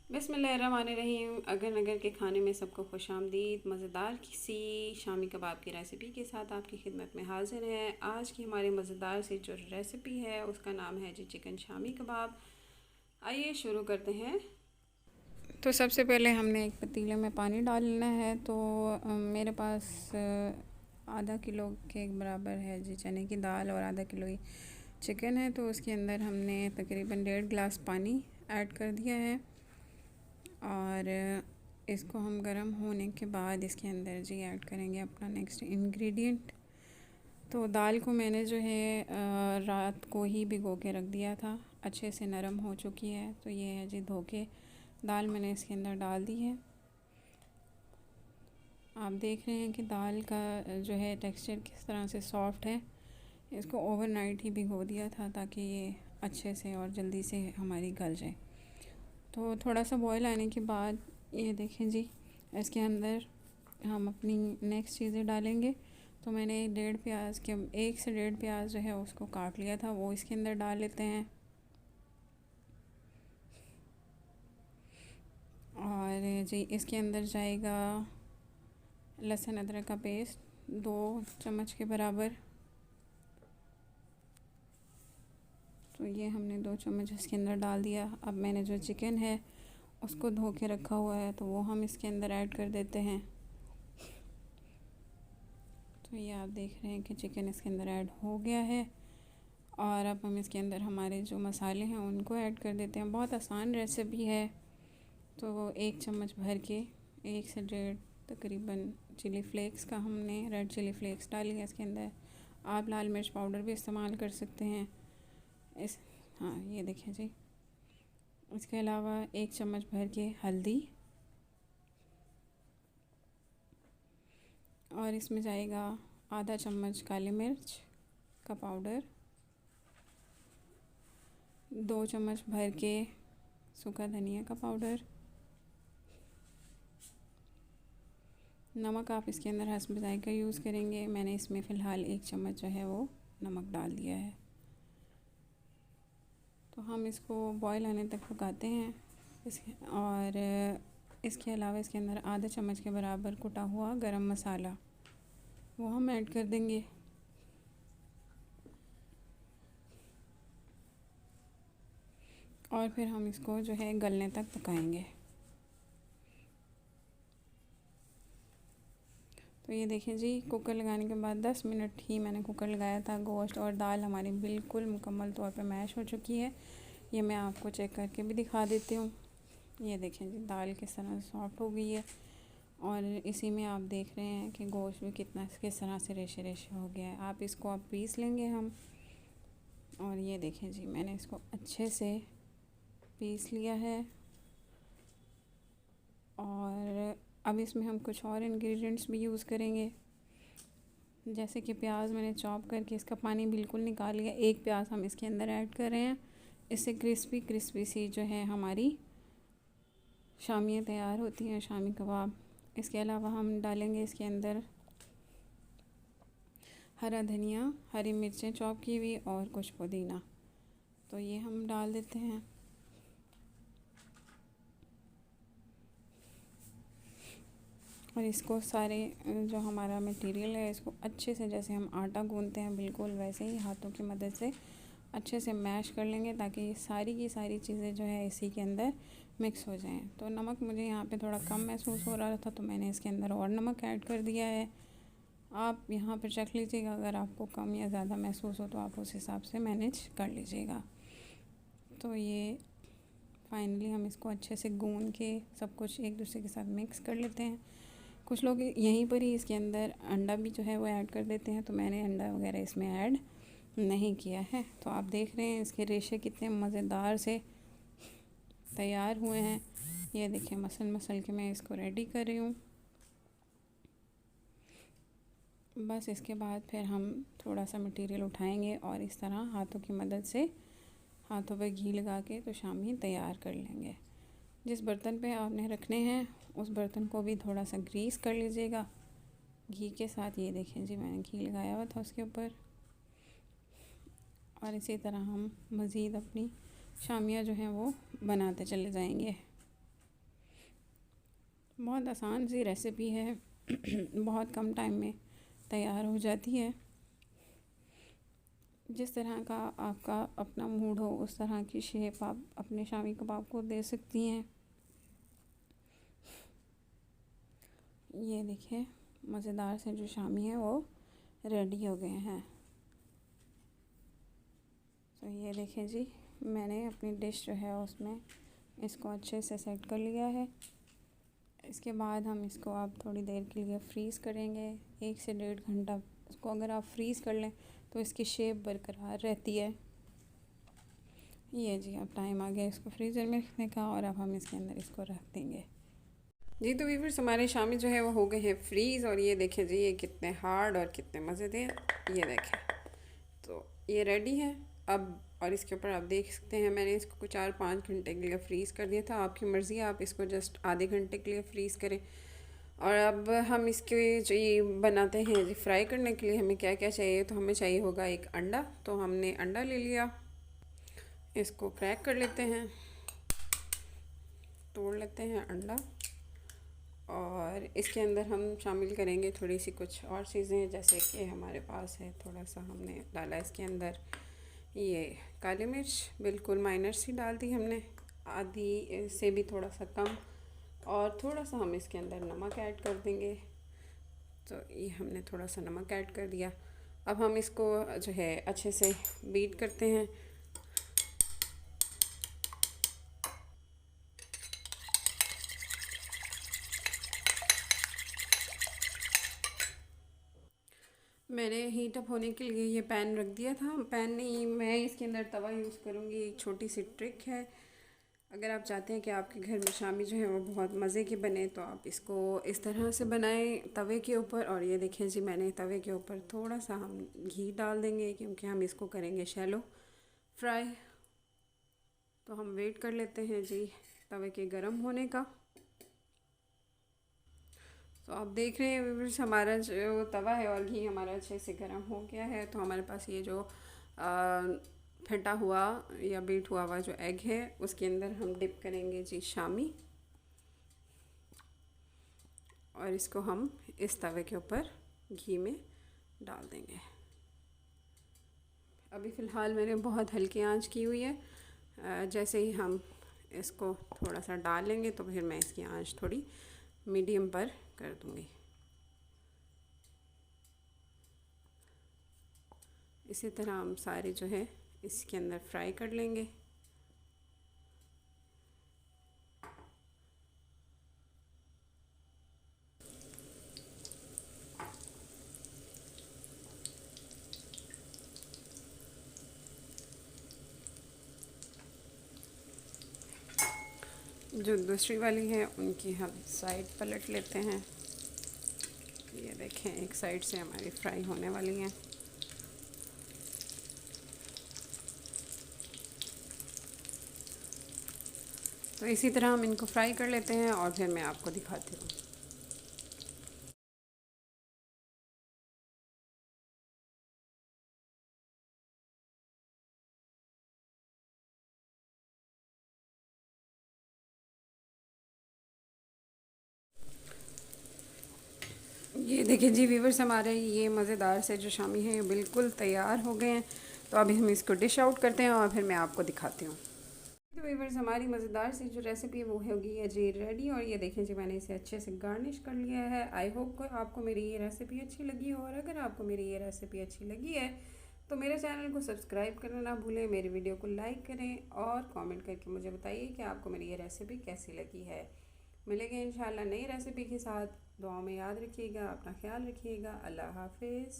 बिस्मिल्लाहिर्रहमानिर्रहीम। अगर नगर के खाने में सबको खुशामदीद। मज़ेदार किसी शामी कबाब की रेसिपी के साथ आपकी खिदमत में हाज़िर है। आज की हमारी मज़ेदार सी जो रेसिपी है उसका नाम है जी चिकन शामी कबाब। आइए शुरू करते हैं। तो सबसे पहले हमने एक पतीले में पानी डाल लेना है। तो मेरे पास आधा किलो के बराबर है जी चने की दाल और आधा किलो ही चिकन है। तो उसके अंदर हमने तकरीबन 1.5 गिलास पानी ऐड कर दिया है और इसको हम गर्म होने के बाद इसके अंदर जी ऐड करेंगे अपना नेक्स्ट इंग्रेडिएंट। तो दाल को मैंने जो है रात को ही भिगो के रख दिया था, अच्छे से नरम हो चुकी है। तो ये है जी धो के दाल मैंने इसके अंदर डाल दी है। आप देख रहे हैं कि दाल का जो है टेक्सचर किस तरह से सॉफ़्ट है। इसको ओवरनाइट ही भिगो दिया था ताकि ये अच्छे से और जल्दी से हमारी गल जाए। तो थोड़ा सा बॉयल आने के बाद ये देखें जी, इसके अंदर हम अपनी नेक्स्ट चीज़ें डालेंगे। तो मैंने 1 से 1.5 प्याज जो है उसको काट लिया था, वो इसके अंदर डाल लेते हैं। और जी इसके अंदर जाएगा लहसुन अदरक का पेस्ट 2 चम्मच के बराबर। तो ये हमने 2 चम्मच इसके अंदर डाल दिया। अब मैंने जो चिकन है उसको धो के रखा हुआ है तो वो हम इसके अंदर ऐड कर देते हैं। तो ये आप देख रहे हैं कि चिकन इसके अंदर ऐड हो गया है। और अब हम इसके अंदर हमारे जो मसाले हैं उनको ऐड कर देते हैं। बहुत आसान रेसिपी है। तो 1 चम्मच भर के 1 से 1.5 तकरीबन चिली फ्लेक्स का हमने रेड चिली फ्लेक्स डाली है इसके अंदर। आप लाल मिर्च पाउडर भी इस्तेमाल कर सकते हैं हाँ ये देखें जी। इसके अलावा 1 चम्मच भर के हल्दी और इसमें जाएगा आधा चम्मच काली मिर्च का पाउडर, 2 चम्मच भर के सूखा धनिया का पाउडर, नमक आप इसके अंदर हस्ब जायका यूज़ करेंगे। मैंने इसमें फ़िलहाल 1 चम्मच जो है वो नमक डाल दिया है। तो हम इसको बॉयल आने तक पकाते हैं और इसके अलावा इसके अंदर आधा चम्मच के बराबर कुटा हुआ गरम मसाला वो हम ऐड कर देंगे। और फिर हम इसको जो है गलने तक पकाएंगे। तो ये देखें जी, कुकर लगाने के बाद 10 मिनट ही मैंने कुकर लगाया था। गोश्त और दाल हमारी बिल्कुल मुकम्मल तौर पे मैश हो चुकी है। ये मैं आपको चेक करके भी दिखा देती हूँ। ये देखें जी, दाल किस तरह सॉफ्ट हो गई है और इसी में आप देख रहे हैं कि गोश्त भी किस तरह से रेशे रेशे हो गया है। आप इसको अब पीस लेंगे हम। और ये देखें जी, मैंने इसको अच्छे से पीस लिया है। और अब इसमें हम कुछ और इंग्रेडिएंट्स भी यूज़ करेंगे, जैसे कि प्याज मैंने चॉप करके इसका पानी बिल्कुल निकाल लिया। 1 प्याज हम इसके अंदर ऐड कर रहे हैं। इससे क्रिस्पी सी जो है हमारी शामियाँ तैयार होती हैं, शामी कबाब। इसके अलावा हम डालेंगे इसके अंदर हरा धनिया, हरी मिर्चें चॉप की हुई और कुछ पुदीना। तो ये हम डाल देते हैं। और इसको सारे जो हमारा मटेरियल है इसको अच्छे से, जैसे हम आटा गूंथते हैं बिल्कुल वैसे ही हाथों की मदद से अच्छे से मैश कर लेंगे ताकि ये सारी की सारी चीज़ें जो है इसी के अंदर मिक्स हो जाएं। तो नमक मुझे यहाँ पे थोड़ा कम महसूस हो रहा था तो मैंने इसके अंदर और नमक ऐड कर दिया है। आप यहाँ पर चख लीजिएगा, अगर आपको कम या ज़्यादा महसूस हो तो आप उस हिसाब से मैनेज कर लीजिएगा। तो ये फाइनली हम इसको अच्छे से गूंद के सब कुछ एक दूसरे के साथ मिक्स कर लेते हैं। कुछ लोग यहीं पर ही इसके अंदर अंडा भी जो है वो ऐड कर देते हैं, तो मैंने अंडा वगैरह इसमें ऐड नहीं किया है। तो आप देख रहे हैं इसके रेशे कितने मज़ेदार से तैयार हुए हैं। ये देखिए, मसल के मैं इसको रेडी कर रही हूँ। बस इसके बाद फिर हम थोड़ा सा मटेरियल उठाएंगे और इस तरह हाथों की मदद से हाथों पे घी लगा के तो शामी तैयार कर लेंगे। जिस बर्तन पे आपने रखने हैं उस बर्तन को भी थोड़ा सा ग्रीस कर लीजिएगा घी के साथ। ये देखें जी, मैंने घी लगाया हुआ था उसके ऊपर। और इसी तरह हम मज़ीद अपनी शामियाँ जो हैं वो बनाते चले जाएंगे। बहुत आसान सी रेसिपी है बहुत कम टाइम में तैयार हो जाती है। जिस तरह का आपका अपना मूड हो उस तरह की शेप आप अपने शामी कबाब को दे सकती हैं। ये देखिए मज़ेदार से जो शामी है वो रेडी हो गए हैं। तो ये देखिए जी, मैंने अपनी डिश जो है उसमें इसको अच्छे से सेट कर लिया है। इसके बाद हम इसको अब थोड़ी देर के लिए फ्रीज़ करेंगे, 1 से 1.5 घंटा। इसको अगर आप फ्रीज़ कर लें तो इसकी शेप बरकरार रहती है। ये जी अब टाइम आ गया इसको फ्रीज़र में रखने का, और अब हम इसके अंदर इसको रख देंगे। जी तो व्यूअर्स, हमारे शामी जो है वो हो गए हैं फ्रीज़, और ये देखें जी ये कितने हार्ड और कितने मज़ेदार, ये देखें। तो ये रेडी है अब, और इसके ऊपर आप देख सकते हैं मैंने इसको कुछ 4-5 घंटे के लिए फ्रीज़ कर दिया था। आपकी मर्ज़ी है, आप इसको जस्ट आधे घंटे के लिए फ्रीज़ करें। और अब हम इसके जो ये बनाते हैं जी फ्राई करने के लिए हमें क्या क्या चाहिए, तो हमें चाहिए होगा एक अंडा। तो हमने अंडा ले लिया, इसको क्रैक कर लेते हैं, तोड़ लेते हैं अंडा, और इसके अंदर हम शामिल करेंगे थोड़ी सी कुछ और चीज़ें, जैसे कि हमारे पास है थोड़ा सा हमने डाला इसके अंदर ये काली मिर्च, बिल्कुल माइनर सी डाल दी हमने, आधी से भी थोड़ा सा कम, और थोड़ा सा हम इसके अंदर नमक ऐड कर देंगे। तो ये हमने थोड़ा सा नमक ऐड कर दिया। अब हम इसको जो है अच्छे से बीट करते हैं। मैंने हीट अप होने के लिए ये पैन रख दिया था, पैन नहीं, मैं इसके अंदर तवा यूज़ करूँगी। एक छोटी सी ट्रिक है, अगर आप चाहते हैं कि आपके घर में शामी जो है वो बहुत मज़े के बने, तो आप इसको इस तरह से बनाएं तवे के ऊपर। और ये देखें जी, मैंने तवे के ऊपर थोड़ा सा हम घी डाल देंगे, क्योंकि हम इसको करेंगे शैलो फ्राई। तो हम वेट कर लेते हैं जी तवे के गर्म होने का। तो आप देख रहे हैं व्यूअर्स, हमारा जो तवा है और घी हमारा अच्छे से गर्म हो गया है। तो हमारे पास ये जो फेंटा हुआ या बीट हुआ जो एग है उसके अंदर हम डिप करेंगे जी शामी, और इसको हम इस तवे के ऊपर घी में डाल देंगे। अभी फ़िलहाल मैंने बहुत हल्की आंच की हुई है। जैसे ही हम इसको थोड़ा सा डाल लेंगे तो फिर मैं इसकी आंच थोड़ी मीडियम पर कर दूँगी। इसी तरह हम सारे जो है इसके अंदर फ्राई कर लेंगे। जो दूसरी वाली है उनकी हम साइड पलट लेते हैं। ये देखें एक साइड से हमारी फ्राई होने वाली हैं। तो इसी तरह हम इनको फ्राई कर लेते हैं और फिर मैं आपको दिखाती हूँ। ये देखिए जी व्यूअर्स, हमारे ये मज़ेदार से जो शामी हैं ये बिल्कुल तैयार हो गए हैं। तो अभी हम इसको डिश आउट करते हैं और फिर मैं आपको दिखाती हूँ। तो व्यूअर्स, हमारी मज़ेदार सी जो रेसिपी है वो होगी है जी रेडी। और ये देखें जी, मैंने इसे अच्छे से गार्निश कर लिया है। आई होप आपको मेरी ये रेसिपी अच्छी लगी हो, और अगर आपको मेरी ये रेसिपी अच्छी लगी है तो मेरे चैनल को सब्सक्राइब करना ना भूलें, मेरी वीडियो को लाइक करें और कमेंट करके मुझे बताइए कि आपको मेरी ये रेसिपी कैसी लगी है। मिलेंगे इंशाल्लाह नई रेसिपी के साथ। दुआओं में याद रखिएगा, अपना ख्याल रखिएगा। अल्लाह हाफिज़।